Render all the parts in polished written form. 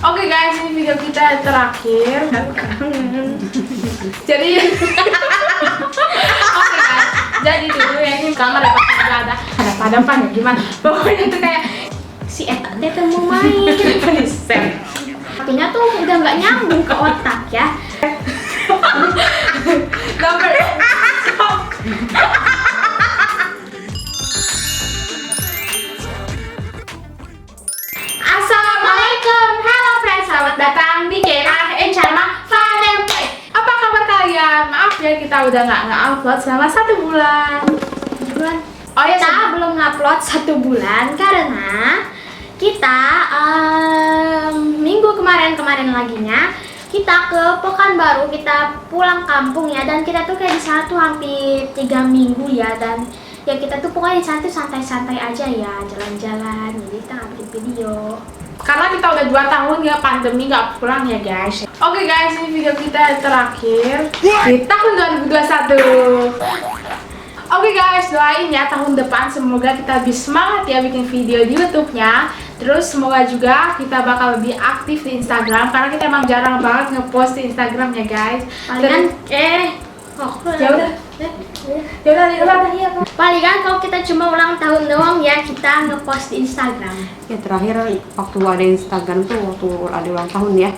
Oke guys, ini video kita terakhir. Jadi oke guys, jadi dulu ya ini kamar ya pasti nggak ada padapan ya gimana? Pokoknya tuh kayak si Eta dia mau main. Artinya tuh udah nggak nyambung ke otak ya. Nomor Assalamualaikum, hello friends, selamat datang di KRN Channel Fun and Play. apa kabar kalian? Maaf ya kita udah nggak upload selama 1 bulan. Oh ya, kita belum upload 1 bulan karena kita minggu kemarin laginya kita ke Pekanbaru, kita pulang kampung ya, dan kita tuh kayak di sana tuh hampir 3 minggu ya, dan ya kita tuh pokoknya di sana tuh santai-santai aja ya, jalan-jalan, jadi kita nggak bikin video. Karena kita udah 2 tahun ya pandemi nggak pulang ya guys. Oke guys, ini video kita terakhir di tahun 2021. Oke guys, doain ya tahun depan semoga kita lebih semangat ya bikin video di YouTube-nya. Terus semoga juga kita bakal lebih aktif di Instagram karena kita emang jarang banget ngepost di Instagram ya guys. Palingan palingan kalau kita cuma ulang tahun doang ya kita ngepost di Instagram. Ya terakhir waktu ada Instagram tuh waktu ada ulang tahun ya.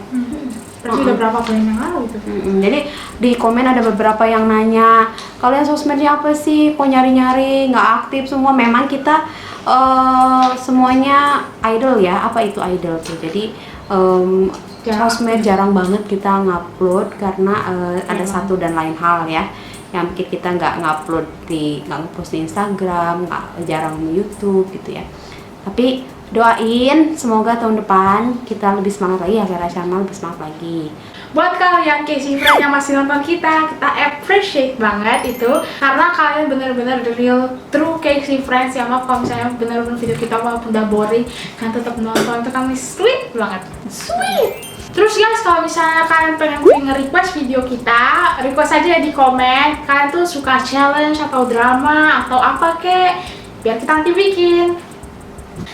Berarti udah berapa bulan yang lalu itu. Jadi di komen ada beberapa yang nanya, kalian sosmednya apa sih? Kok nyari-nyari nggak aktif semua? Memang kita semuanya idol ya. Apa itu idol tuh? Jadi sosmed jarang banget kita ngupload karena ada satu dan lain hal ya yang bikin kita nggak nggak ngepost di Instagram, jarang di YouTube gitu ya. Tapi doain semoga tahun depan kita lebih semangat lagi ya, Vera Channel lebih semangat lagi. Buat kalian KC friend yang masih nonton kita appreciate banget itu karena kalian bener-bener the real true KC friends yang mau kalau misalnya bener-bener video kita walaupun udah boring kan tetap nonton, itu kami sweet banget, sweet. Terus guys, kalau misalnya kalian pengen nge-request video kita, request aja di komen. Kalian tuh suka challenge atau drama atau apa kek, biar kita nanti bikin.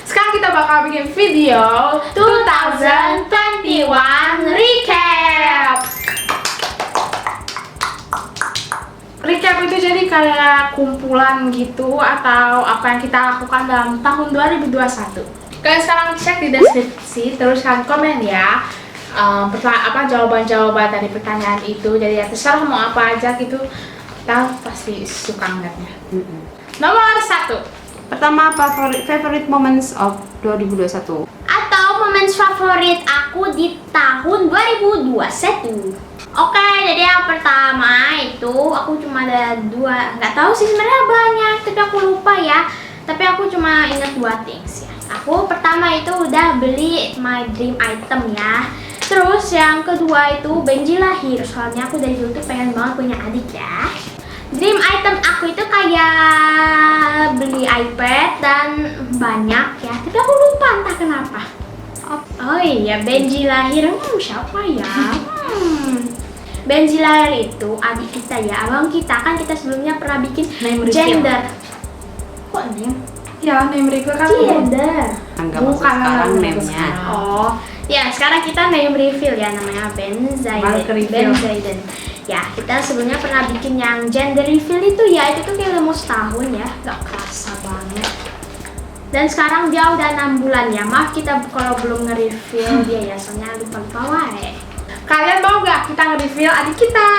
Sekarang kita bakal bikin video 2021 recap. Recap itu jadi kayak kumpulan gitu atau apa yang kita lakukan dalam tahun 2021. Kalian sekarang cek di deskripsi, terus kalian komen ya jawaban-jawaban dari pertanyaan itu. Jadi ya terserah mau apa aja gitu, kita pasti suka ngeliatnya. Nomor 1, Pertama, favorite moments of 2021. Atau momen favorit aku di tahun 2021. Oke, jadi yang pertama itu aku cuma ada 2, nggak tahu sih sebenarnya banyak, tapi aku lupa ya. Tapi aku cuma ingat 2 things ya. Aku pertama itu udah beli my dream item ya. Terus yang kedua itu Benji lahir, soalnya aku dari dulu tuh pengen banget punya adik ya. Dream item aku itu kayak beli iPad dan banyak ya, tapi aku lupa entah kenapa. Oh iya, Benji lahir, siapa ya? Benji lahir itu adik kita ya, abang kita kan kita sebelumnya pernah bikin Name reveal. gender. Kok name? ya name reveal kan Gender. Anggap sekarang name-nya. Oh, ya sekarang kita name reveal ya, namanya Ben Zaiden. Ya, kita sebelumnya pernah bikin yang gender reveal itu ya, itu tuh kayak udah mau setahun ya, gak kerasa banget. Dan sekarang dia udah 6 bulan ya, maaf kita kalau belum nge-reveal dia ya, soalnya lupa-lupa wae. Kalian mau gak kita nge-reveal adik kita?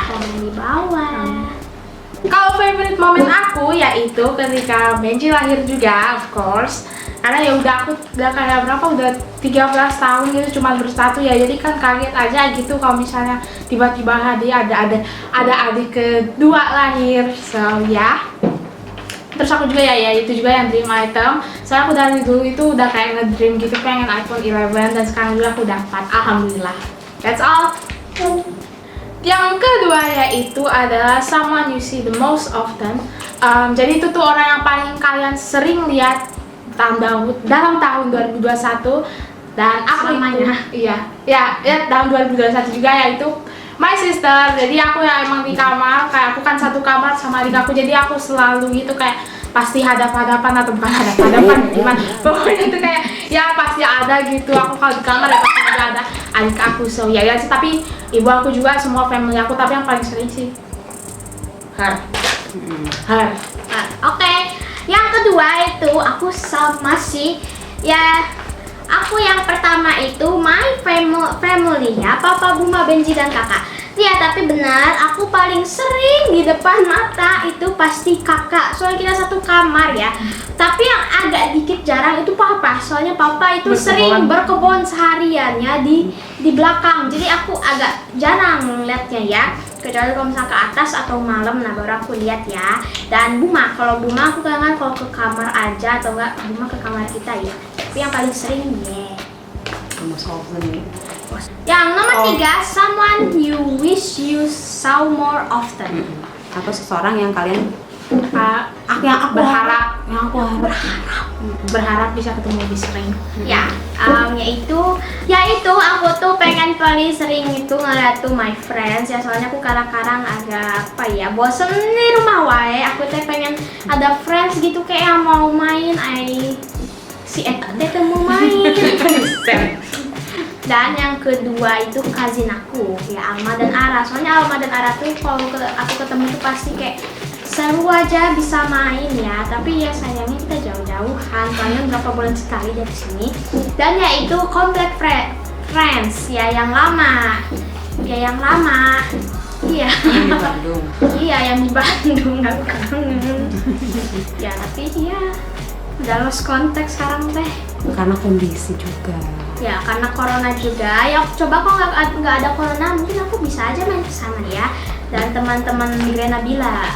Komen di bawah. Kalau favorite moment aku yaitu ketika Benji lahir juga, of course. Karena ya udah aku udah kayak berapa, udah 13 tahun gitu cuma bersatu ya, jadi kan kaget aja gitu kalau misalnya tiba-tiba ada adik kedua lahir. So ya, terus aku juga ya itu juga yang dream item. Soalnya aku dari dulu itu udah kayak ngedream gitu pengen iPhone 11 dan sekarang juga aku dapat, alhamdulillah. That's all. Yang kedua yaitu adalah someone you see the most often. Jadi itu tuh orang yang paling kalian sering lihat dalam tahun 2021 dan aku tahun 2021 juga, yaitu my sister. Jadi aku ya emang di kamar, kayak aku kan satu kamar sama adik aku, jadi aku selalu gitu kayak pasti hadap-hadapan atau bukan hadap-hadapan gimana, pokoknya itu kayak ya pasti ada gitu. Aku kalau di kamar ya pasti juga ada adik aku, so ya sih. Tapi ibu aku juga, semua family aku, tapi yang paling sering sih her. Oke, yang kedua itu aku sama sih ya. Aku yang pertama itu my family ya, papa, buma, Benji dan kakak. Ya tapi benar, aku paling sering di depan mata itu pasti kakak. Soalnya kita satu kamar ya. Tapi yang agak dikit jarang itu papa. Soalnya papa itu sering berkebun sehariannya di belakang. Jadi aku agak jarang lihatnya ya. Kecuali kalau misalnya ke atas atau malam, nah baru aku lihat ya. Dan Buma, kalau Buma aku kangen kalau ke kamar aja atau enggak Buma ke kamar kita ya. Tapi yang paling sering ya. Yang nomor 3, someone you wish you saw more often. Atau seseorang yang kalian aku berharap bisa ketemu lebih sering. Ya, yaitu aku tuh pengen paling sering itu ngeliat tuh my friends ya. Soalnya aku kadang-kadang agak bosen di rumah wae. Aku tuh pengen ada friends gitu kayak yang mau main, si Eta teh mau main. Dan yang kedua itu cousin aku ya, Alma dan Ara. Soalnya Alma dan Ara tuh kalau aku ketemu tuh pasti kayak seru aja bisa main ya. Tapi ya sayangnya kita jauh-jauhan, soalnya berapa bulan sekali dari sini. Dan yaitu komplek friends ya, yang lama. Iya di Bandung. Iya yang di Bandung, aku kangen. Ya tapi ya udah lost kontak sekarang teh. Karena kondisi juga. Ya karena corona juga. Ya coba kok nggak ada corona, mungkin aku bisa aja main ke sana ya. Dan teman-teman Grena Bila.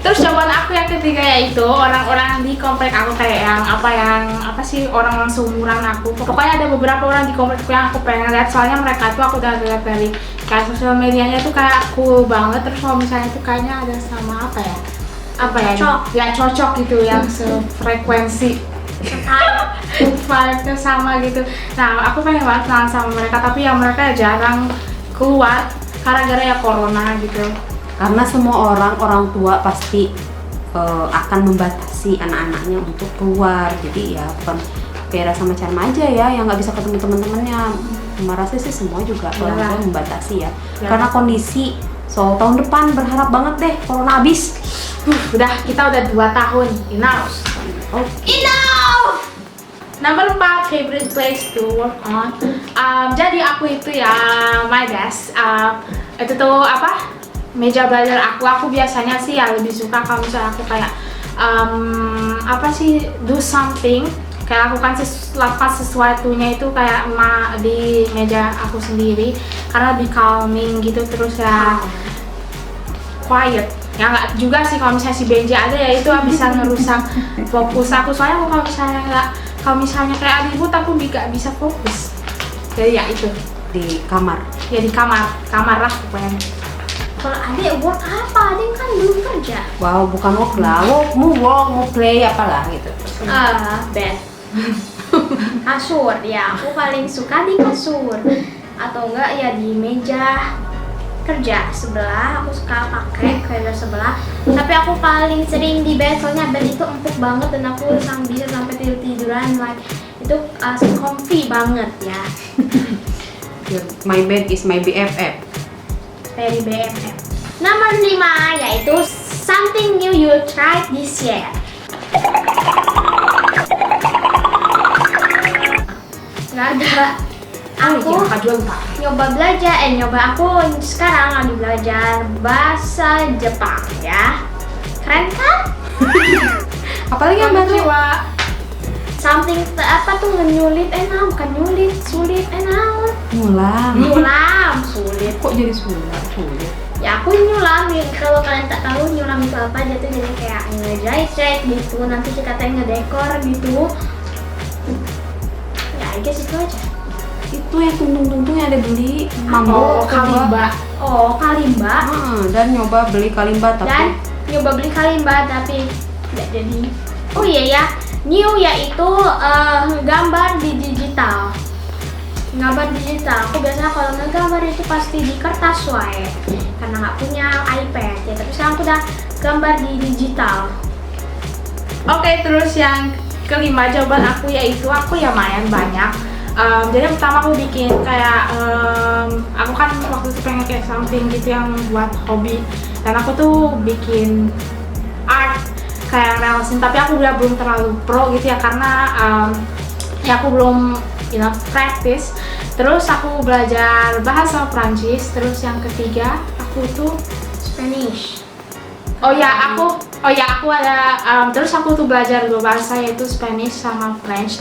Terus jawaban aku yang ketiga yaitu orang-orang di komplek aku, kayak yang apa sih, orang-orang seumuran aku. Pokoknya ada beberapa orang di komplekku yang aku pengen lihat, soalnya mereka tuh aku udah lihat dari kayak sosial medianya tuh kayak cool banget. Terus kalau misalnya tuh kayaknya ada sama cocok gitu, yang sefrekuensi vibe-nya sama gitu. Nah aku pengen banget kenalan sama mereka, tapi yang mereka jarang keluar gara-gara ya corona gitu. Karena semua orang tua pasti akan membatasi anak-anaknya untuk keluar. Jadi ya bukan Vera sama Charma aja ya yang nggak bisa ketemu teman-temannya. Merasa sih semua juga orang tua membatasi ya. Karena kondisi. So tahun depan berharap banget deh corona habis. Kita udah 2 tahun. Enough. Enough. Number 4, favorite place to work on. Jadi aku itu ya, my desk. Itu tuh meja belajar aku. Aku biasanya sih ya lebih suka kalau misalnya aku kayak do something, kayak lakukan sesuatunya itu kayak di meja aku sendiri, karena lebih calming gitu. Terus ya quiet. Ya nggak juga sih kalau misalnya si Benji ada ya, itu bisa ngerusak fokus aku. Soalnya aku kalau misalnya kayak ribut aku nggak bisa fokus. Jadi ya itu Di kamar. Ya di kamar lah pokoknya. Kalau adik work apa? Adik kan belum kerja. Wow, bukan work lah, mau play apalah gitu. Bed. Kasur ya, aku paling suka di kasur. Atau enggak ya di meja kerja sebelah, aku suka pakai kerja sebelah. Tapi aku paling sering di bed, soalnya bed itu empuk banget dan aku bisa sampai tiduran itu comfy banget ya. My bed is my BFF. Very BFF. Nomor 5 yaitu something new you tried this year. Nggak ada. Aku nyoba aku sekarang lagi belajar bahasa Jepang ya. Keren kan? Apalagi yang baru? Something nyulit, bukan nyulit, sulit, nyulam, sulit. Kok jadi sulit? Ya aku nyulam, kalau kalian tak tahu nyulam itu apa, dia tuh jadi kayak ngejahit gitu, nanti kita ngedekor gitu. Ya I guess itu aja. Itu yang tungtung yang ada beli Kalimba. Kalimba. Dan nyoba beli kalimba tapi nggak jadi. Oh iya ya, new yaitu gambar di digital. Aku biasanya kalau ngegambar itu pasti di kertas wae, karena nggak punya iPad ya. Tapi sekarang aku udah gambar di digital. Oke, terus yang kelima jawaban aku yaitu aku ya lumayan banyak Jadi yang pertama aku bikin kayak aku kan waktu itu pengen kayak something gitu yang buat hobi, dan aku tuh bikin art kayak relsin, tapi aku udah belum terlalu pro gitu ya karena ya aku belum enough practice. Terus aku belajar bahasa Prancis. Terus yang ketiga aku tuh Spanish. Oh ya aku ada terus aku tuh belajar dua bahasa, yaitu Spanish sama French.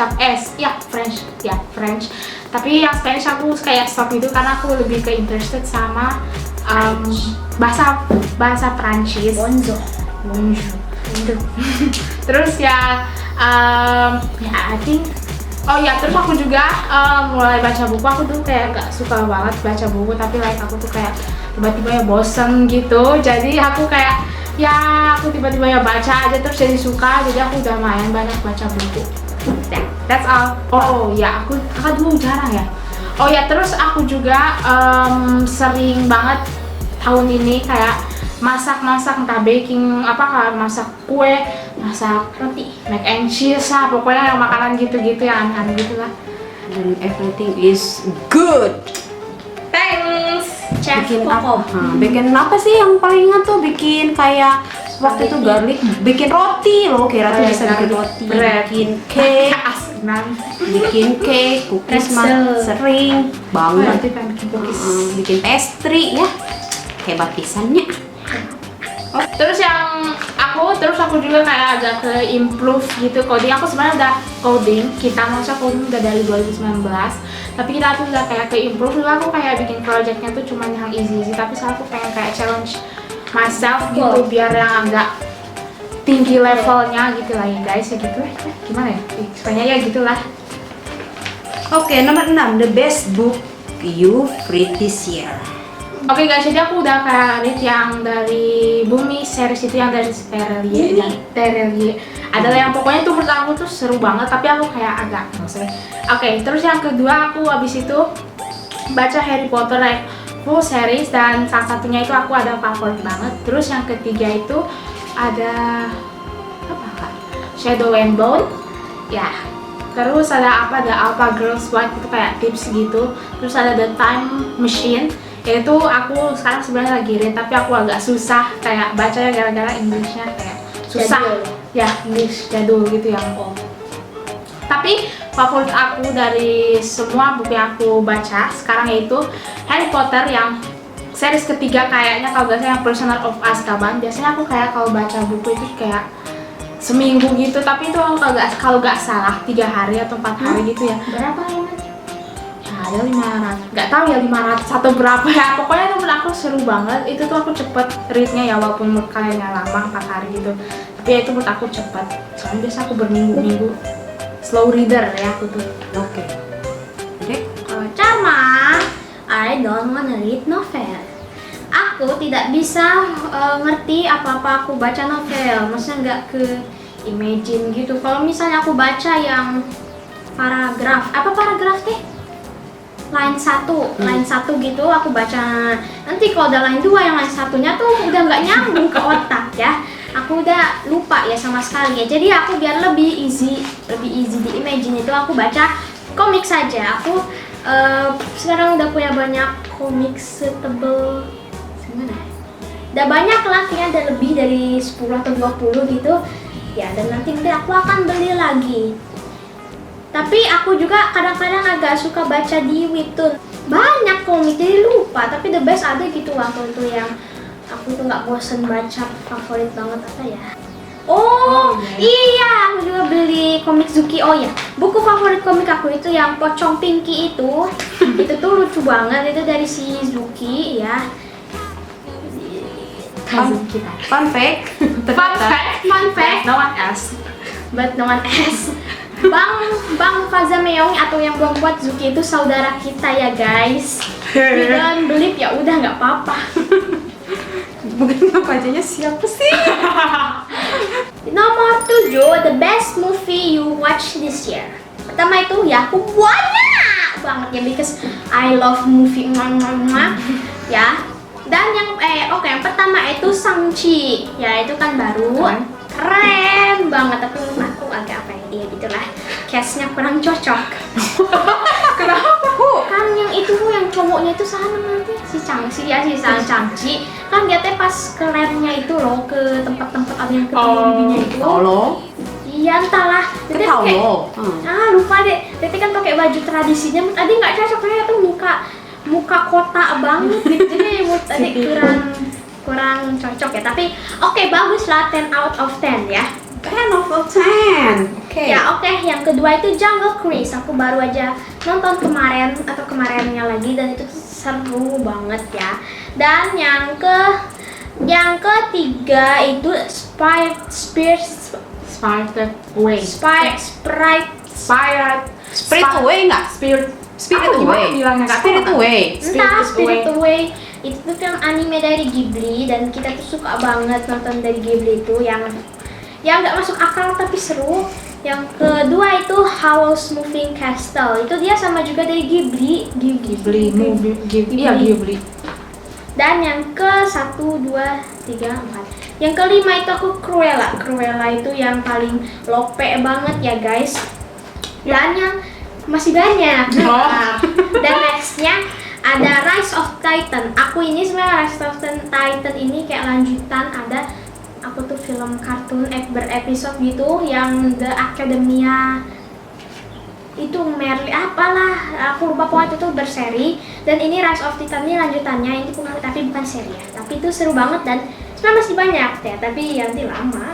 French. Tapi yang Spanish aku kayak stop itu karena aku lebih ke interested sama bahasa Prancis. Bonjour. Terus ya I think terus aku juga mulai baca buku. Aku tuh kayak gak suka banget baca buku, tapi aku tuh kayak tiba-tiba ya bosen gitu. Jadi aku kayak aku tiba-tiba ya baca aja terus jadi suka. Jadi aku udah main banyak baca buku. That's all. Aku dulu jarang ya. Terus aku juga sering banget tahun ini kayak masak entah baking kayak masak kue, masak Roti. mac and cheese lah, pokoknya yang makanan gitu-gitu yang aneh gitu lah. Dan everything is good. Thanks, Chef Bikin Koko. bikin apa sih yang paling ingat tuh? Bikin kayak waktu itu garlic, bikin roti loh, kira tuh bisa bikin roti, bikin cake, Asinan. bikin cake, cookies mah Pretzel. sering banget. Berarti kan bikin cookies. Bikin pastry ya, hebat pisannya. Terus aku juga kayak agak ke improve gitu coding. Aku sebenarnya udah coding, coding udah dari 2019. Tapi kita tuh udah kayak ke improve. Dulu aku kayak bikin projectnya tuh cuma yang easy, tapi sekarang aku pengen kayak challenge myself gitu biar yang agak tinggi levelnya gitu lah ya guys, ya gitu lah. Gimana ya? Sebenarnya ya gitulah. Oke, nomor 6, the best book you read this year. Oke guys, jadi aku udah kayak read yang dari Bumi series itu, yang dari Terelie. Adalah yang pokoknya tuh menurut aku tuh seru banget, tapi aku kayak agak maksudnya. Oke, terus yang kedua aku abis itu baca Harry Potter full series, dan salah satunya itu aku ada favorit banget. Terus yang ketiga itu ada Shadow and Bone. Ya. Terus ada The Alpha Girls White, itu kayak tips gitu. Terus ada The Time Machine. Yaitu aku sekarang sebenarnya lagi read, tapi aku agak susah kayak bacanya gara-gara Inggrisnya kayak susah. Jadul. Ya, English jadul gitu yang Tapi favorit aku dari semua buku yang aku baca sekarang yaitu Harry Potter yang series ketiga, kayaknya kalau nggak salah yang Prisoner of Azkaban. Biasanya aku kayak kalau baca buku itu kayak seminggu gitu, tapi itu kalau nggak salah 3 hari atau 4 hari gitu ya. Berapa lembar? Ada 500, nggak tahu ya 500 atau berapa ya, pokoknya menurut aku seru banget. Itu tuh aku cepet readnya ya, walaupun menurut kalian lama 4 hari gitu, tapi ya itu menurut aku cepet, soalnya biasa aku berminggu-minggu slow reader ya aku tuh. Oke. Dek, Kalau Charma, I don't wanna read novel. Aku tidak bisa ngerti apa-apa aku baca novel, maksudnya nggak ke imagine gitu. Kalau misalnya aku baca yang paragraf deh? Line 1 gitu aku baca. Nanti kalau udah line 2 yang line satunya tuh udah nggak nyambung ke otak ya. Aku udah lupa ya sama sekali ya. Jadi aku biar lebih easy di imagine itu aku baca komik saja. Aku sekarang udah punya banyak komik setebel gimana? Udah banyak lah, kayaknya ada lebih dari 10 atau 20 gitu. Ya, dan nanti aku akan beli lagi. Tapi aku juga kadang-kadang agak suka baca di Webtoon. Banyak komik jadi lupa, tapi the best ada gitu waktu itu yang aku tuh nggak bosen baca. Favorit banget apa ya? Iya, aku juga beli komik Zuki. Oh ya, buku favorit komik aku itu yang Pocong Pinky itu. Itu tuh lucu banget, itu dari si Zuki ya. Cousin kita. fun fact. Fun fact, No one else. but no one else. Bang Faza Meong atau yang buat Zuki itu saudara kita ya guys. You don't believe ya udah nggak apa-apa. Bukan bacanya siapa sih? Nomor 7, the best movie you watch this year. Pertama itu ya aku banyak banget ya, because I love movie ya. Dan yang pertama itu Shang-Chi. Ya itu kan baru. Keren banget, tapi menurut aku agak apa ya, gitulah. Cast-nya kurang cocok. cowoknya itu sana nanti si Changchi ya, si Changchi kan dia teh pas ke labnya itu loh, ke tempat-tempat ada yang ketemu bibinya itu. Halo. Iya entahlah. Dia teh pakai lupa deh. Dia teh kan pakai baju tradisinya. Menurut Adi nggak cocok, kayak tuh muka kota banget gitu. Jadi menurut Adi kurang cocok ya. Tapi oke, bagus lah, 10 out of 10 ya. 10 out of 10. Oke. Ya oke, yang kedua itu Jungle Cruise. Aku baru aja nonton kemarin atau kemarinnya lagi dan itu seru banget ya. Dan yang ketiga itu Spirited Away. Spirit Away nggak? Spirit Away. Bilangnya nggak Spirit tahu. Away. Entah, Spirit Away itu tuh film anime dari Ghibli dan kita tuh suka banget nonton dari Ghibli itu yang nggak masuk akal tapi seru. Yang kedua itu Howl's Moving Castle, itu dia sama juga dari Ghibli. Iya, Ghibli. Dan yang ke 1, 2, 3, 4. Yang kelima itu aku Cruella. Cruella itu yang paling lope banget ya guys. Dan yang masih banyak. Dan nextnya ada Rise of Titan. Aku ini sebenarnya Rise of Titan ini kayak lanjutan, ada aku tuh film kartun berepisode gitu yang The Academia itu Merly apalah, aku lupa, pokoknya itu berseri. Dan ini Rise of Titan ini lanjutannya, ini bukan, tapi bukan seri ya, tapi itu seru banget dan sebenarnya masih banyak ya, tapi nanti lama.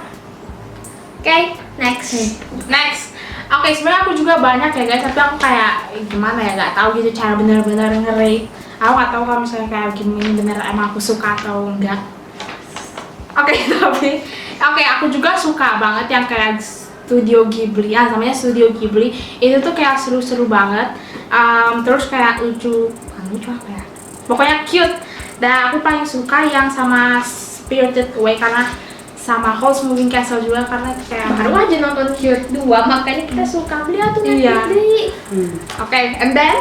Oke, next. Oke, sebenarnya aku juga banyak ya guys, tapi aku kayak gimana ya, nggak tahu gitu cara benar-benar nge-rate. Aku nggak tahu kalau misalnya kayak gini bener emang aku suka atau enggak. Oke, aku juga suka banget yang kayak Studio Ghibli, ya namanya Studio Ghibli. Itu tuh kayak seru-seru banget. Terus kayak lucu apa ya? Pokoknya cute. Dan aku paling suka yang sama Spirited Away karena sama Howl's Moving Castle juga karena kayak Baru aja nonton Cute 2, makanya kita suka beliau tuh Iya. Ghibli. Oke, and then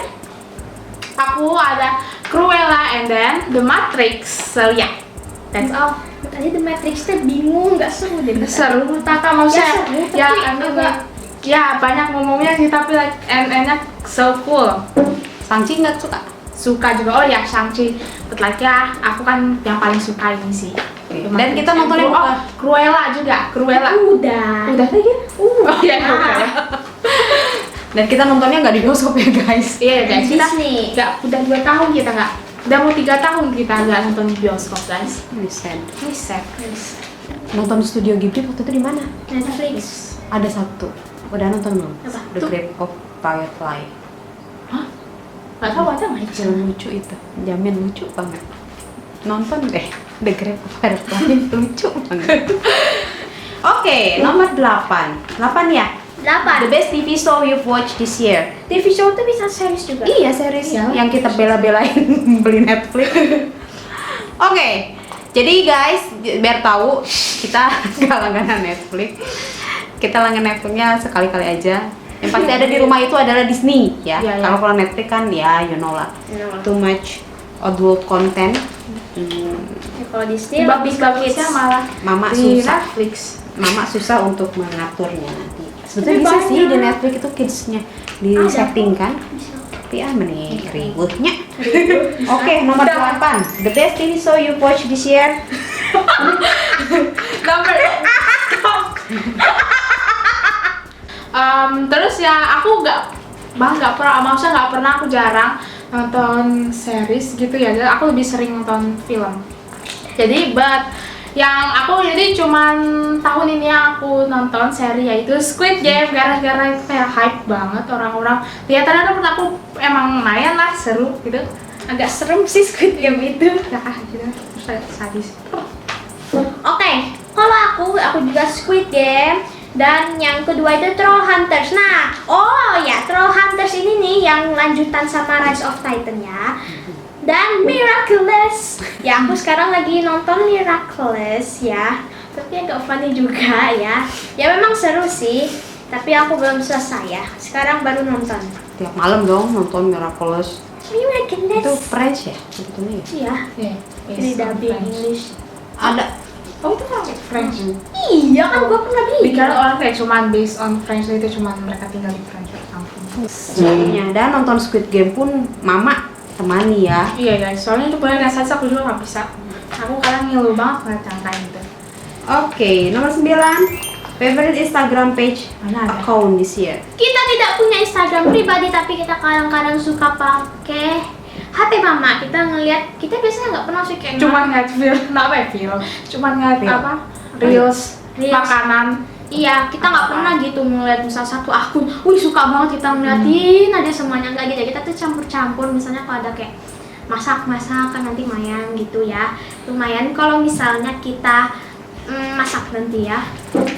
aku ada Cruella and then The Matrix. So yeah, that's all. Tadi The Matrix teh bingung, nggak seru deh. Seru, Taka maksudnya seru, ya, tapi agak ya banyak ngomongnya sih, tapi like endnya so cool. Sangci nggak suka? Suka juga, oh ya Shang-Chi, but like ya aku kan yang paling suka ini sih. Dan kita nontonnya bukan Cruella juga, Cruella. udah lagi? Oh iya, Cruella. Dan kita nontonnya nggak di bioskop ya guys. Iya guys, kita Disney. nggak, udah 2 tahun kita nggak, udah mau 3 tahun kita nggak nonton di bioskop guys. Ini sad. Ini sad. Nonton Studio Ghibli waktu itu di mana? Netflix. Ada satu. Udah nonton belum? Apa? The Grave of Firefly. Hah? Nggak tahu ada nggak? Film lucu itu, jamin lucu banget. Nonton deh, The Grave of Firefly lucu banget. Oke, nomor 8. 8 ya? 8. The best TV show you've watched this year. TV show tuh bisa series juga. Iya, series Iya. yang kita bela-belain beli Netflix. Oke, jadi guys, biar tahu kita gak langganan Netflix. Kita langganan Netflixnya sekali-kali aja. Yang pasti ada di rumah itu adalah Disney ya. Iya, iya. Kalau Netflix kan ya you know lah. Too much adult content. Ya, kalau Disney lebih ke Bagus-bagusnya kids. malah Mama di susah. Netflix. Mama susah untuk mengaturnya nanti. Sebetulnya Tapi bisa sih banyak. di Netflix itu kidsnya di Ada. setting kan. Tapi mending ributnya. Oke, nomor 8. The best TV show you watch this year. Nomor terus ya aku nggak pernah aku jarang nonton series gitu ya, jadi aku lebih sering nonton film. Jadi jadi cuman tahun ini aku nonton seri yaitu Squid Game gara-gara itu kayak hype banget orang-orang. Lihatnya menurut aku emang lumayan lah, seru gitu. Agak serem sih Squid Game itu. Ya gitu, terus sadis. Oke, kalau aku juga Squid Game. Dan yang kedua itu Troll Hunters. Nah, oh ya, Troll Hunters ini nih yang lanjutan sama Rise of Titan ya. Dan Miraculous. Ya, aku sekarang lagi nonton Miraculous ya. Tapi agak funny juga ya. Ya memang seru sih, tapi aku belum selesai ya. Sekarang baru nonton. Tiap malam dong nonton Miraculous. Itu Miraculous. French ya? Sebetulnya ya? Iya, Yeah, ini dubbing English. Ada. Oh itu kan French. Iya kan, gua pernah Dikira bilang. orang kayak cuman based on French, itu cuman mereka tinggal di French or something. Sebenarnya dan nonton Squid Game pun Mama temani ya. Iya guys, soalnya itu banyak saja aku juga nggak bisa. Aku kadang ngilu banget ngeliat yang kayak gitu. Oke, nomor 9. Favorite Instagram page Mana ada? account this year. Kita tidak punya Instagram pribadi, tapi kita kadang-kadang suka pakai HP mama. Kita ngeliat, kita biasanya nggak pernah sih kayak Cuman ngeliat film, apa ya film? Cuman ngeliat Reel. apa? Reels, Reels. makanan. Iya, kita nggak pernah gitu ngeliat misal satu akun, wih suka banget kita ngeliatin aja semuanya, nggak gitu. Kita tuh campur-campur, misalnya kalau ada kayak masak-masak kan nanti lumayan gitu ya. Lumayan kalau misalnya kita masak nanti ya.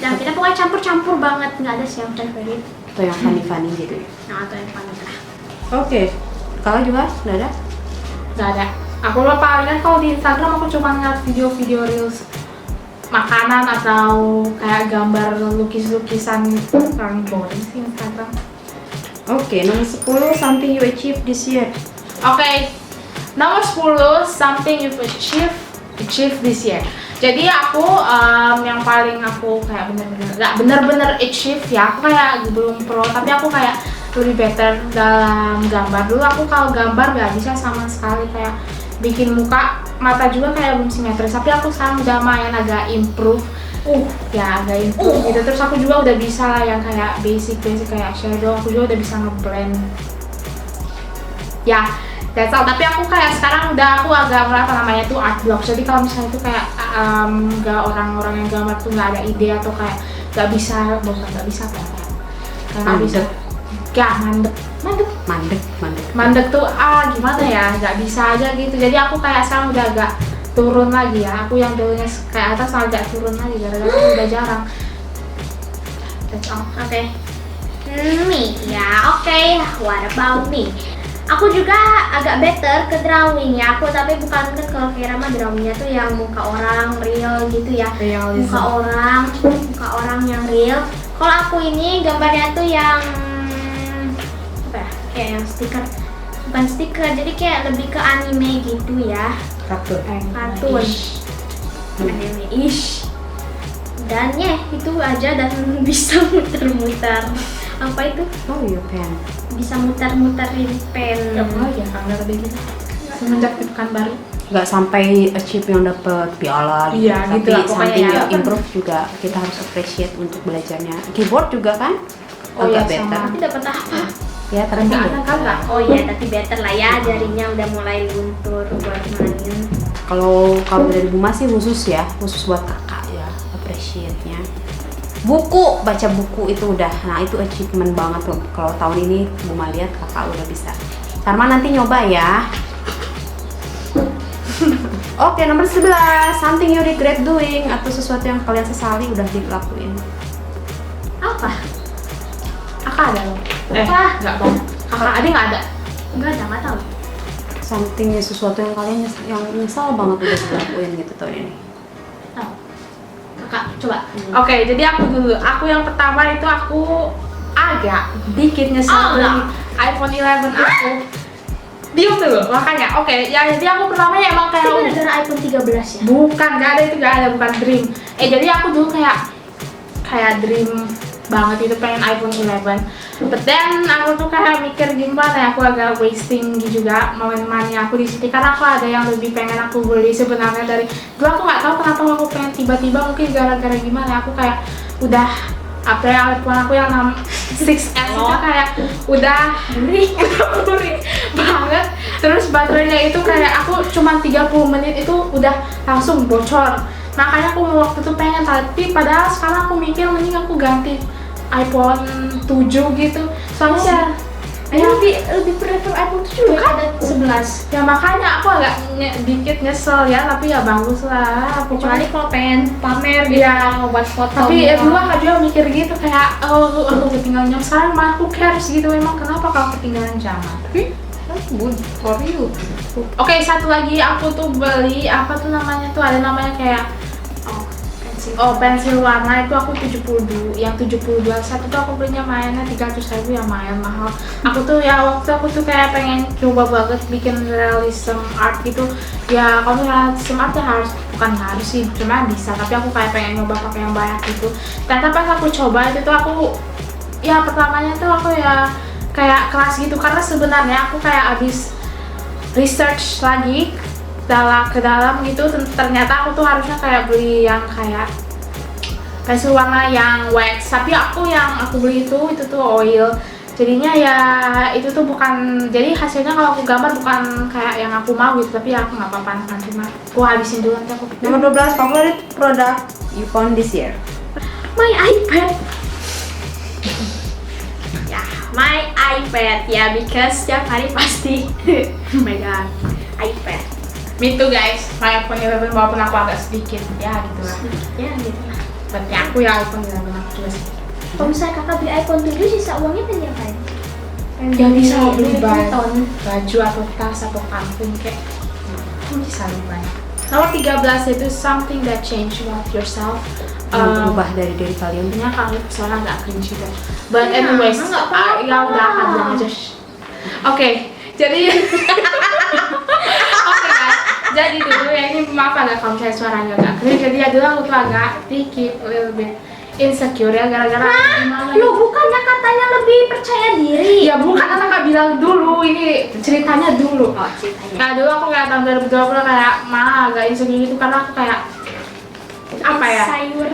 Dan kita pokoknya campur-campur banget, nggak ada sih yang favorite. Atau yang funny-funny gitu. Nah, atau yang paling lah. Oke. Kalau juga udah ada? Gak ada. Aku lupa kan kalau di Instagram aku cuma ngeliat video-video reels makanan atau kayak gambar lukis-lukisan gitu. Kurang boring sih Instagram. Oke, nomor 10 something you achieve this year. Oke, nomor 10 something you've achieve this year. Jadi aku yang paling aku kayak bener-bener achieve ya. Aku kayak belum pro, tapi aku kayak lebih better dalam gambar. Dulu aku kalau gambar gak bisa sama sekali, kayak bikin muka mata juga kayak belum simetris. Tapi aku sekarang udah main agak improve. Ya agak improve gitu. Terus aku juga udah bisa lah yang kayak basic kayak shadow. Aku juga udah bisa ngeblend. Ya, that's all. Tapi aku kayak sekarang udah aku agak apa namanya tuh art block. Jadi kalau misalnya itu kayak nggak orang-orang yang gambar tuh nggak ada ide atau kayak nggak bisa apa kayak nggak bisa. Ya mandek tuh gimana ya, nggak bisa aja gitu. Jadi aku kayak sekarang udah agak turun lagi ya. Aku yang dulunya kayak atas agak turun lagi gara-gara aku udah jarang. That's all. Oke. Me ya, oke. What about me? Aku juga agak better ke drawing ya. Aku tapi bukan kan kalau kira mah drawingnya tuh yang muka orang real gitu ya. Realism. Muka orang yang real. Kalau aku ini gambarnya tuh yang apa ya? Kayak yang stiker. Bukan stiker, jadi kayak lebih ke anime gitu ya. Kartun. Kartun. Anime-ish. Dan ya itu aja dan bisa muter-muter. Apa itu? Oh iya, pen. Bisa muter-muterin pen. Gak pernah ya kalau nggak lebih gitu. Semenjak di Pekanbaru. Nggak sampai achieve yang dapet piala gitu. Iya, gitu lah Tapi pokoknya something ya. you improve juga kita harus appreciate untuk belajarnya. Keyboard juga kan? Oh iya, Agak better. sama. Tapi dapat apa? Ya, tapi Nggak ada kan lah. Oh iya, tapi better lah ya, jarinya udah mulai luntur buat main. Kalau dari Buma sih khusus buat kakak ya, appreciate-nya. Buku, baca buku itu udah, nah itu achievement banget tuh. Kalau tahun ini Buma lihat kakak udah bisa. Karma nanti nyoba ya. Oke, nomor 11, something you regret doing atau sesuatu yang kalian sesali udah dilakuin. Apa? Kakak ada loh. Apa? Nggak banget. Kakak ada nggak ada? Enggak ada, nggak tahu. Something sesuatu yang kalian yang nyesal banget udah dilakuin gitu tahun ini. Tahu. Kakak, coba. Oke, jadi aku dulu. Aku yang pertama itu aku agak dikit nyesel Oh, beli iPhone 11 aku. Diam dulu, makanya. Oke, ya jadi aku pertamanya emang Itu kayak gara-gara iPhone 13 ya? bukan, nggak ada itu, nggak ada, bukan dream. Jadi aku dulu kayak dream banget itu pengen iPhone 11. But then aku tuh kayak mikir gimana ya, aku agak wasting juga momen-money aku di sini karena aku ada yang lebih pengen aku beli sebenarnya dari dulu. Aku nggak tahu kenapa aku pengen tiba-tiba, mungkin gara-gara gimana aku kayak udah apa ya, iPhone aku yang 6S itu kayak udah burik banget. Terus baterainya itu kayak aku cuma 30 menit itu udah langsung bocor. Makanya aku waktu itu pengen, tapi padahal sekarang aku mikir mending aku ganti iPhone 7 gitu. Soalnya Lebih prefer iPhone 7 daripada 11. ya makanya aku agak dikit nyesel ya, tapi ya bagus lah. Kecuali kalau pengen pamer gitu, Iya. buat foto. Tapi dulu aku juga mikir gitu kayak aku ketinggalan jam. Sekarang mah aku cares gitu, emang kenapa kalau ketinggalan zaman. Good for you. Oke, satu lagi aku tuh beli apa tuh namanya tuh, ada namanya kayak pensil warna itu aku 72, yang 72 satu tuh aku belinya mainnya 300.000, yang main mahal. Aku tuh ya waktu aku tuh kayak pengen coba banget bikin realism art gitu. Ya kalau realism art ya bukan harus sih, cuma bisa, tapi aku kayak pengen nyoba pakai yang banyak gitu. Ternyata pas aku coba itu tuh aku ya pertamanya tuh aku ya kayak keras gitu, karena sebenarnya aku kayak abis research lagi ke dalam gitu, ternyata aku tuh harusnya kayak beli yang kayak pensil warna yang wax, tapi yang aku beli itu tuh oil, jadinya ya itu tuh bukan, jadi hasilnya kalau aku gambar bukan kayak yang aku mau gitu, tapi ya aku nggak apa-apa, nanti mah aku habisin dulu, nanti aku Nomor 12, favorite product you found this year. My iPad. Ya, my iPad ya, because setiap hari pasti megang iPad. me too guys, my iPhone 11 walaupun aku agak sedikit ya gitu lah, Ya gitu lah. berarti aku ya iPhone 11 aku juga sih. Kalau misalnya kakak beli iPhone 7 sisa uangnya kan diapain? Ya bisa beli tonton. baju atau tas atau kartun kayak bisa lebih banyak. Nomor 13 itu something that change about yourself. Yang berubah dari diri kalian. Intinya kalau suara nggak cringe juga. But Ya, anyways, nggak apa-apa. ya udah akan bilang aja. Oke, jadi oke guys, jadi dulu ya ini maaf agak kalau misalnya suaranya agak cringe. Jadi ya dulu aku tuh agak dikit, little bit insecure ya gara-gara gimana Lu bukannya katanya lebih percaya diri? ya bukan kakak bilang dulu, ini ceritanya dulu. Oh, ceritanya. Nah dulu aku kayak tahun 2020 kayak agak insecure gitu karena aku kayak apa ya, Sayur.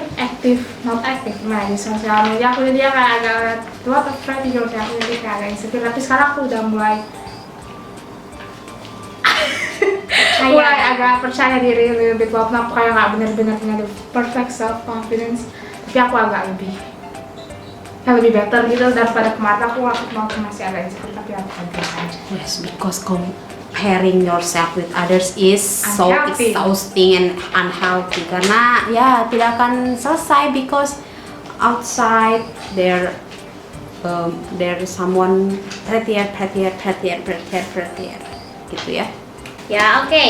not active nah di sosial media, aku jadi kayak agak lot of friends gitu, aku jadi kayak agak insecure, tapi sekarang aku udah mulai agak percaya diri lebih, walaupun aku kayak nggak bener-bener punya the perfect self confidence, tapi aku agak lebih better gitu daripada kemarin. Aku masih agak insecure, tapi aku biasa aja. Yes, because comparing yourself with others is so Unhealthy. exhausting and unhealthy. Karena ya tidak akan selesai because outside there is someone prettier gitu ya. Ya oke,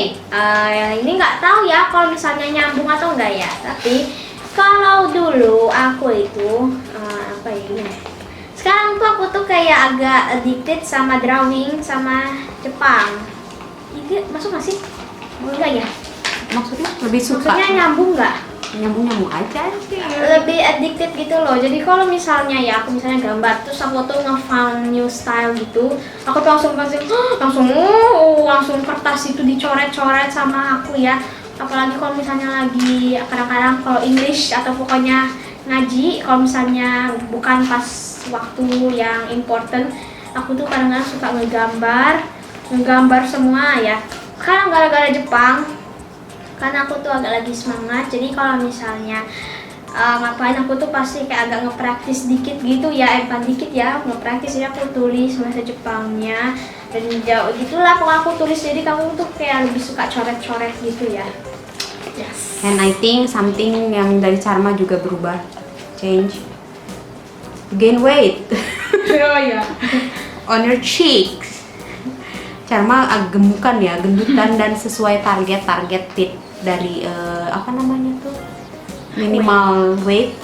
ini nggak tahu ya kalau misalnya nyambung atau enggak ya. Tapi kalau dulu aku itu apa ya ini? Sekarang tuh aku tuh kayak agak addicted sama drawing sama Jepang. Itu masuk nggak sih? Enggak ya? Maksudnya lebih suka Maksudnya nyambung nggak? nyambung aja sih. Lebih addicted gitu loh. Jadi kalau misalnya ya aku misalnya gambar terus aku tuh nge-found new style gitu, aku tuh langsung kertas itu dicoret-coret sama aku ya. Apalagi kalau misalnya lagi kadang-kadang kalau English atau pokoknya ngaji, kalau misalnya bukan pas waktu yang important, aku tuh kadang-kadang suka ngegambar semua ya. Sekarang gara-gara Jepang, karena aku tuh agak lagi semangat, jadi kalau misalnya ngapain aku tuh pasti kayak agak ngepraktis dikit gitu ya, bukan dikit ya, ngepraktis ya, aku tulis bahasa Jepangnya dan jauh gitulah pokoknya aku tulis, jadi kamu tuh kayak lebih suka coret-coret gitu ya. Yes. And I think something yang dari Charma juga berubah, change, gain weight Oh iya. on your cheeks. Charma gemukan ya, gendutan dan sesuai target fit dari apa namanya tuh, minimal weight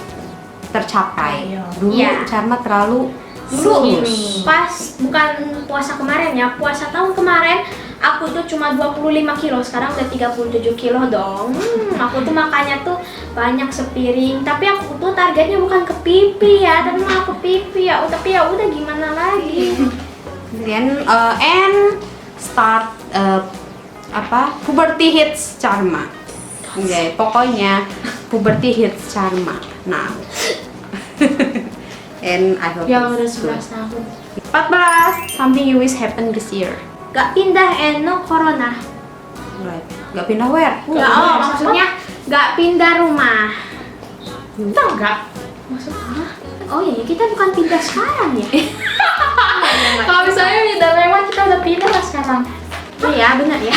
tercapai. Dulu Iya. Charma terlalu Dulu kurus. pas bukan puasa kemarin ya, puasa tahun kemarin aku tuh cuma 25 kilo, sekarang udah 37 kilo dong. Aku tuh makanya tuh banyak sepiring, tapi aku tuh targetnya bukan ke pipi ya, tapi mau ke pipi ya, tapi ya udah gimana lagi. Then and start puberty hits Charma. Okay, pokoknya puberty hits Charma. Nah. And I hope Ya it's udah good. 11 tahun. 14, something you wish happen this year. Gak pindah no corona. Right. Gak pindah where? Gak, maksudnya gak pindah rumah. Kita enggak. Maksudnya? Oh iya, kita bukan pindah sekarang ya. Kalau misalnya udah lewat kita udah pindah lah sekarang. Iya benar ya.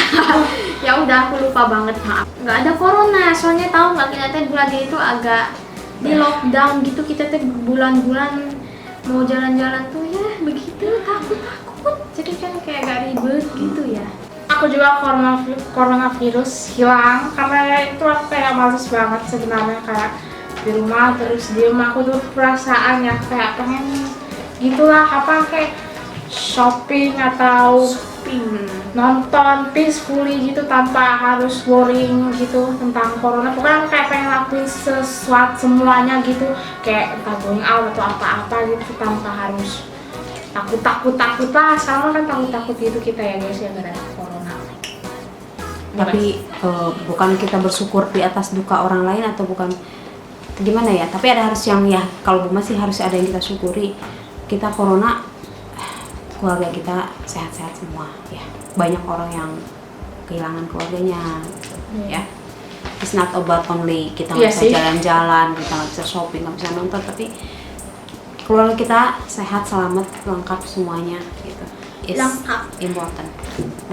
Ya udah aku lupa banget, maaf. Nggak ada corona, soalnya tahu nggak kita teh bulan itu agak di lockdown gitu, kita teh bulan-bulan mau jalan-jalan tuh ya begitu takut. Jadi kan kayak gak ribet gitu ya. Aku juga coronavirus hilang karena itu aku kayak males banget sebenarnya, kayak di rumah terus diem. Aku tuh perasaan ya kayak pengen gitulah, apa kayak shopping atau nonton peacefully gitu tanpa harus worrying gitu tentang corona. Pokoknya aku kayak pengen lakuin semuanya gitu, kayak entah going out atau apa-apa gitu tanpa harus takut lah. Sekarang kan takut gitu kita ya guys ya, gara-gara corona. Tapi bukan kita bersyukur di atas duka orang lain atau bukan gimana ya, tapi ada harus yang ya, kalau Buma sih harus ada yang kita syukuri. Kita corona, keluarga kita sehat-sehat semua ya. Banyak orang yang kehilangan keluarganya gitu, ya. It's not about only kita nggak bisa jalan-jalan, kita nggak bisa shopping, nggak bisa nonton, tapi keluarga kita sehat, selamat, lengkap semuanya gitu. It's important.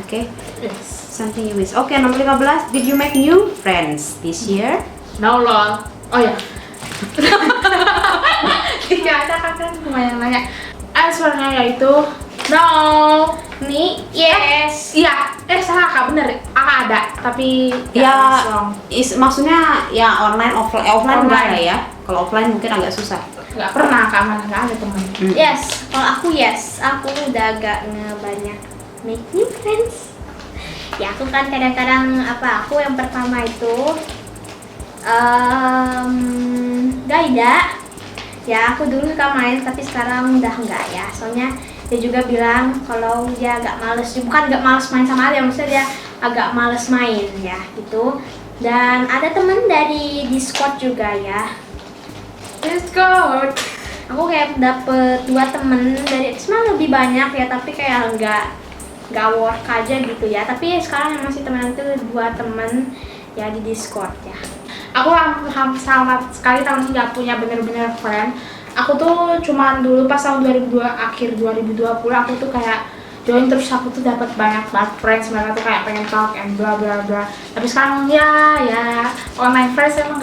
Okay? Yes. Something you wish. Okay, nomor 15. Did you make new friends this year? No lol. Oh ya. Tidak ada kan lumayan nanya. Answernya yaitu no. Me, yes. Iya, salah kak, bener. Ada, tapi Ya, langsung. maksudnya ya online, offline enggak ada ya. Kalau offline mungkin agak susah. Nggak pernah kak, mana nggak ada teman. Yes, kalau aku yes, aku udah agak banyak make new friends. Ya aku kan kadang-kadang aku yang pertama itu Gaida. Ya aku dulu suka main tapi sekarang udah enggak ya. Soalnya dia juga bilang kalau dia agak males, bukan agak males main sama dia, maksudnya dia agak males main ya gitu. Dan ada temen dari Discord juga ya. Discord. Aku kayak dapet 2 temen dari sebenarnya lebih banyak ya, tapi kayak nggak work aja gitu ya. Tapi sekarang yang masih temenan itu 2 temen ya di Discord ya. Aku hampir sama sekali tahun ini nggak punya bener-bener friend. Aku tuh cuman dulu pas tahun akhir 2020 aku tuh kayak join, terus aku tuh dapat banyak banget friends, mereka tuh kayak pengen talk and bla bla bla. Tapi sekarang ya online friends emang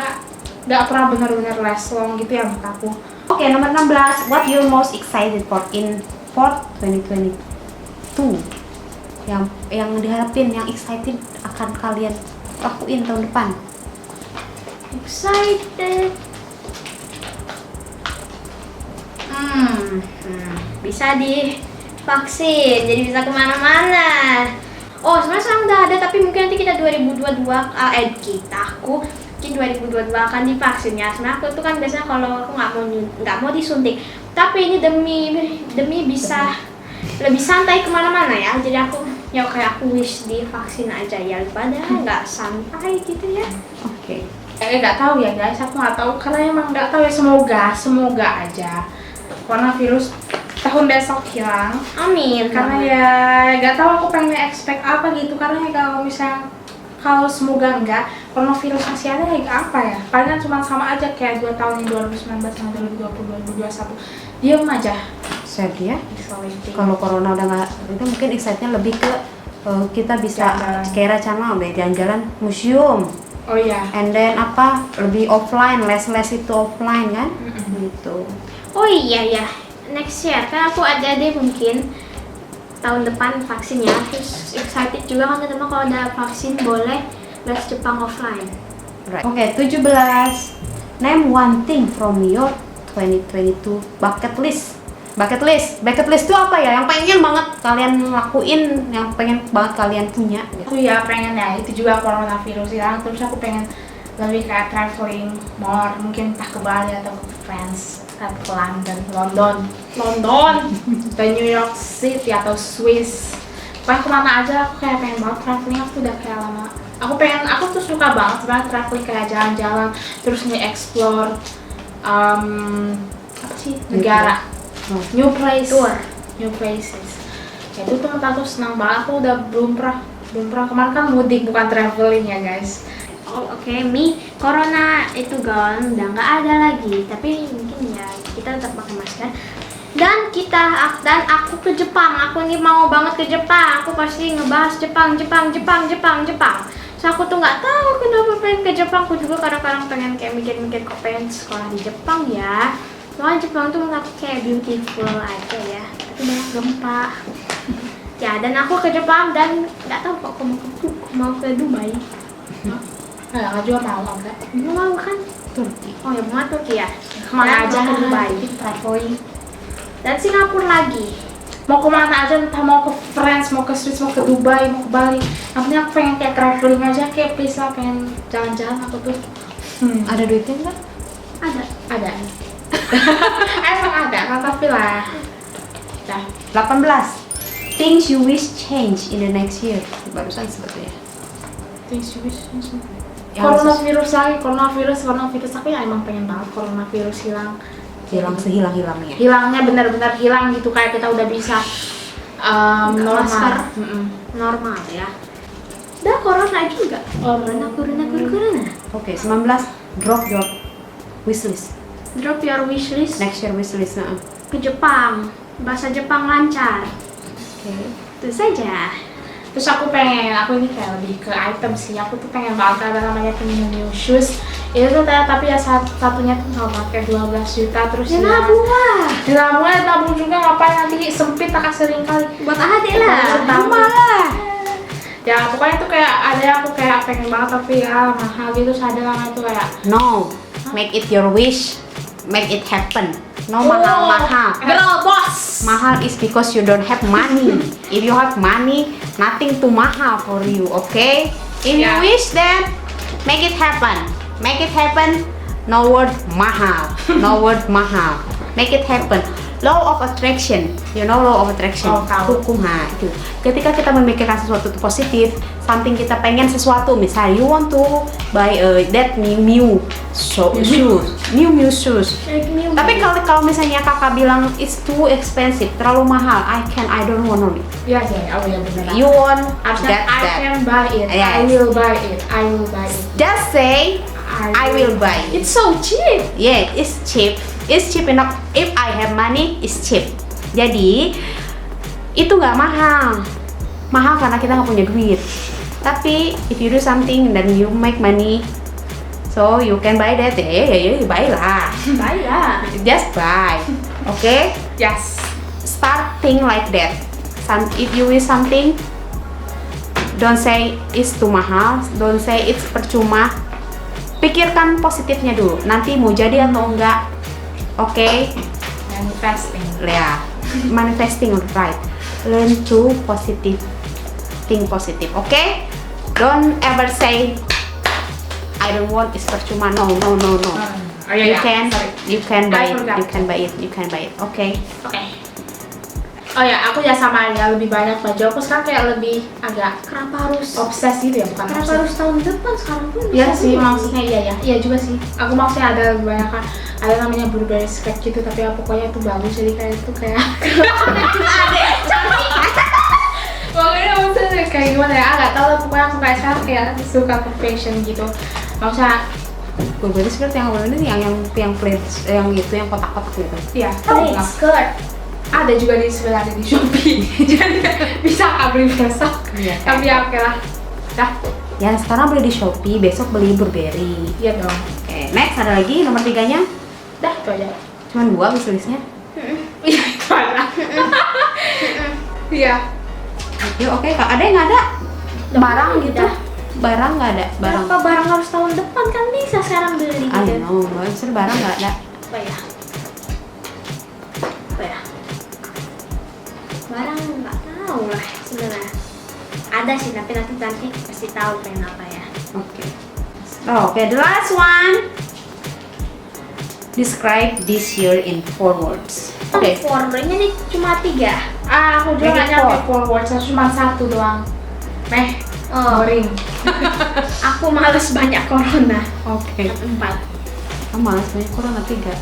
nggak pernah bener-bener last long gitu ya menurut aku. Oke, nomor 16. What you most excited for in 2022? Yang diharapin, yang excited akan kalian lakuin tahun depan. Excited. Bisa divaksin, jadi bisa kemana-mana. Oh, sebenarnya sekarang udah ada, tapi mungkin nanti kita 2022, aku mungkin 2022 akan divaksin ya. Sebenarnya aku tuh kan biasanya kalau aku nggak mau disuntik, tapi ini demi bisa lebih santai kemana-mana ya. Jadi aku kayak aku wish divaksin aja ya, daripada nggak santai gitu ya. Oke. Nggak tahu ya guys, aku nggak tahu karena emang nggak tahu ya, semoga aja coronavirus tahun besok hilang. Amin. Karena ya nggak tahu aku pengen expect apa gitu, karena ya kalau semoga enggak coronavirus masih ada ya apa ya, palingan cuma sama aja kayak 2 tahun yang 2019 sama 2020 2021 diam aja. Sad ya. Isolating. Kalau corona udah nggak, itu mungkin excite-nya lebih ke kita bisa kira channel deh, jalan-jalan museum. Oh iya. And then lebih offline, les itu offline kan? Gitu. Oh iya ya, next year kan aku ada deh mungkin tahun depan vaksin ya. Terus excited juga kan teman kalau ada vaksin boleh les Jepang offline. Right. Oke, 17. Name one thing from your 2022 bucket list. Bucket list itu apa ya? Yang pengen banget kalian lakuin, yang pengen banget kalian punya. Aku ya pengen ya, itu juga coronavirus hilang, terus aku pengen lebih kayak traveling more, mungkin entah ke Bali atau ke France, atau ke London, ke New York City atau Swiss. Pokoknya kemana aja aku kayak pengen banget traveling, aku udah kayak lama. Aku tuh suka banget sebenarnya traveling, kayak jalan-jalan, terus nge-explore negara. New places. Ya itu tuh menurut aku senang banget. Aku udah belum pernah kemarin kan mudik bukan traveling ya guys. Oke, corona itu gone, udah nggak ada lagi. Tapi mungkin ya kita tetap pakai masker. Dan aku ke Jepang. Aku ini mau banget ke Jepang. Aku pasti ngebahas Jepang. So aku tuh nggak tahu kenapa pengen ke Jepang. Aku juga kadang-kadang pengen kayak mikir kok pengen sekolah di Jepang ya. Soalnya Jepang tuh menurut aku kayak beautiful aja ya, tapi banyak gempa. Ya, dan aku ke Jepang dan nggak tahu kok mau ke Dubai. Nggak juga mau enggak? Mau kan? Turki. Oh ya, mau Turki ya. Kemana aja ke Dubai. traveling. Dan Singapura lagi. Mau kemana aja, entah mau ke France, mau ke Swiss, mau ke Dubai, mau ke Bali. Yang penting aku pengen kayak traveling aja, kayak please lah, pengen jalan-jalan aku tuh. Ada duitnya nggak? Ada. Emang ada, kan tapi lah. Dah. 18. Things you wish change in the next year. Barusan sebetulnya. Ya, coronavirus aku ya emang pengen banget coronavirus hilang sehilang-hilangnya. hilangnya benar-benar hilang gitu, kayak kita udah bisa normal. masker. Normal ya. Udah corona juga. Corona. Oke, 19 drop your wishlist. Drop your wishlist Next year wishlist. ke Jepang. Bahasa Jepang lancar. Oke. Itu saja. Terus aku ini kayak lebih ke item sih. Aku tuh pengen banget ada namanya new shoes. Itu tuh tapi ya satunya tuh nggak pakai 12 juta terus Ya nabung lah. nabung juga, ngapain nanti sempit tak sering kali. Buat adik lah. Sama lah. Ya pokoknya tuh kayak ada yang aku kayak pengen banget tapi ya mahal gitu, ada namanya tuh kayak No, make it your wish, make it happen. No mahal-mahal. Girl boss. Mahal is because you don't have money. If you have money, nothing too mahal for you, okay? If you Yeah. wish then make it happen. Make it happen. No word mahal. No word mahal. Make it happen. Law of attraction. You know law of attraction. Oh, tahu. Hukum itu. Ketika kita memikirkan sesuatu itu positif, something kita pengen sesuatu, misalnya you want to buy that new shoes. Tapi kalau misalnya kakak bilang it's too expensive, terlalu mahal, I don't want it. iya sih, oh ya benar. You want Harusnya I that. can buy it. Yes. I will buy it. Just say I will buy it. It's so cheap. Yeah, it's cheap. It's cheap enough. If I have money, it's cheap. Jadi itu nggak mahal. Mahal karena kita nggak punya duit. Tapi if you do something then you make money, so you can buy that. Ya, buy lah. Baiklah. Just buy. Okay? Yes. Start think like that. If you wish something, don't say it's too mahal. Don't say it's percuma. Pikirkan positifnya dulu. Nanti mau jadi atau enggak. Okay? Manifesting. Yeah, manifesting, right? Learn to think positive, okay? Don't ever say I don't want, it's percuma. No. Oh iya, sorry. You can buy I it. forgot. You can buy it. Okay. Oke. Oh ya, aku ya sama ya lebih banyak baju. Aku sekarang kayak lebih agak Kenapa harus? obses gitu ya, bukan Kenapa obses. harus tahun depan sekarang pun? Iya bisa sih, dulu. maksudnya iya juga sih. Aku maksudnya ada lebih banyak kan, ada namanya Burberry skirt gitu, tapi ya pokoknya itu bagus, jadi kayak itu kayak pokoknya maksudnya kayak gimana ya, nggak tahu lah, pokoknya aku kayak sekarang kayak suka ke fashion gitu. Maksudnya Burberry skirt yang mana nih? Yang plain, yang itu yang kotak-kotak gitu. iya, Plain tahu nggak? skirt. Ada juga di sebenarnya di Shopee. Jadi bisa nggak beli besok? Iya. Tapi ya oke lah. Dah, Ya sekarang beli di Shopee, besok beli Burberry. iya dong. Oke, next ada lagi nomor 3-nya. Dah, itu aja. Cuman 2 wishlistnya. Iya, itu aja. Iya. Yuk, oke, Kak. Ada yang nggak ada? Barang gitu. Udah. Barang nggak ada. Barang. Kenapa barang harus tahun depan, kan bisa sekarang beli I gitu. know, maksudnya barang nggak ada. Apa ya? Barang nggak tahu lah sebenarnya. Ada sih, tapi nanti pasti tahu pengen apa ya. Oke. Oke, the last one. Describe this year in 4 words. Oke. Forwardnya nih cuma 3. Aku juga Make nggak it nyampe forward, cuma 1 doang. Boring. Aku males banyak corona. Oke. 4. Kamu malas banyak corona 3.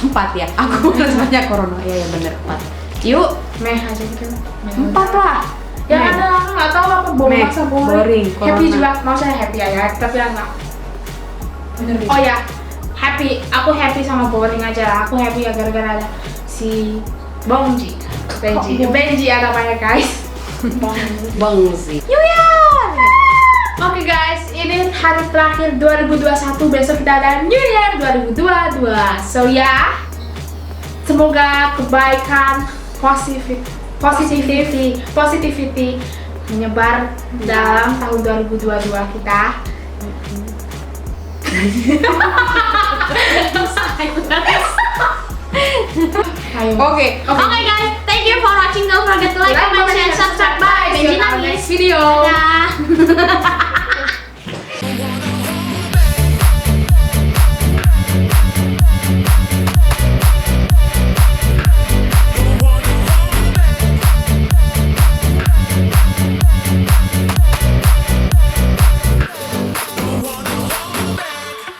4 ya. Aku malas banyak corona. Iya bener 4. Yuk, Aja gitu. 4 lah. Ya ada, aku nggak tahu aku boring masa boring. Happy Corona. juga, maksudnya happy ya, tapi ya nggak. Oh ya, happy. Aku happy sama boring aja lah. Aku happy ya gara-gara ada si Benji ada banyak guys. Bangsi. Oke guys, ini hari terakhir 2021, besok kita ada New Year 2022. So ya, semoga kebaikan, positivity menyebar dalam tahun 2022 kita. Oke. Oke guys, thank you for watching. Don't forget to like, comment, share, subscribe. Bye. See you Benji on our nangis. next video. Dadah.